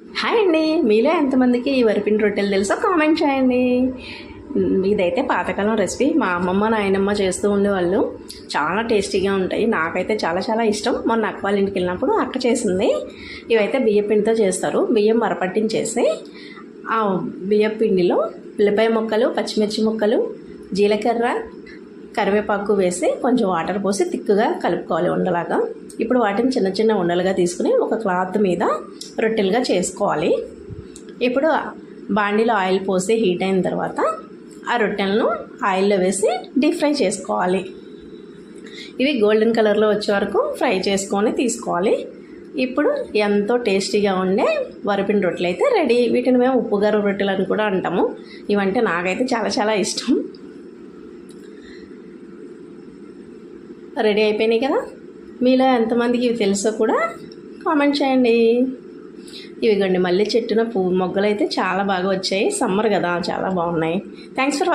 Hi అండి, మీలో ఎంతమందికి ఈ వరిపిండి రొట్టెలు తెలుసో కామెంట్ చేయండి. ఇదైతే పాతకాలం రెసిపీ. మా అమ్మమ్మ నాయనమ్మ చేస్తూ ఉండేవాళ్ళు. చాలా టేస్టీగా ఉంటాయి. నాకైతే చాలా చాలా ఇష్టం. మొన్న అక్క వాళ్ళ ఇంటికి వెళ్ళినప్పుడు అక్క చేసింది. ఇవైతే బియ్యపిండితో చేస్తారు. బియ్యం మరపట్టించేసి ఆ బియ్యపిండిలో ఉల్లిపాయ ముక్కలు, పచ్చిమిర్చి ముక్కలు, జీలకర్ర, కరివేపాకు వేసి కొంచెం వాటర్ పోసి తిక్కుగా కలుపుకోవాలి ఉండలాగా. ఇప్పుడు వాటిని చిన్న చిన్న ఉండలుగా తీసుకుని ఒక క్లాత్ మీద రొట్టెలుగా చేసుకోవాలి. ఇప్పుడు బాండీలో ఆయిల్ పోసి హీట్ అయిన తర్వాత ఆ రొట్టెలను ఆయిల్లో వేసి డీప్ ఫ్రై చేసుకోవాలి. ఇవి గోల్డెన్ కలర్లో వచ్చే వరకు ఫ్రై చేసుకొని తీసుకోవాలి. ఇప్పుడు ఎంతో టేస్టీగా ఉండే వరిపిండి రొట్టెలు అయితే రెడీ. వీటిని మేము ఉప్పుగారం రొట్టెలు అని కూడా అంటాము. ఇవంటే నాకైతే చాలా చాలా ఇష్టం. రెడీ అయిపోయినాయి కదా. మీలో ఎంతమందికి ఇవి తెలుసో కూడా కామెంట్ చేయండి. ఇవిగండి మళ్ళీ చెట్టున పువ్వు మొగ్గలు అయితే చాలా బాగా వచ్చాయి. సమ్మర్ కదా, చాలా బాగున్నాయి. Thanks for watching.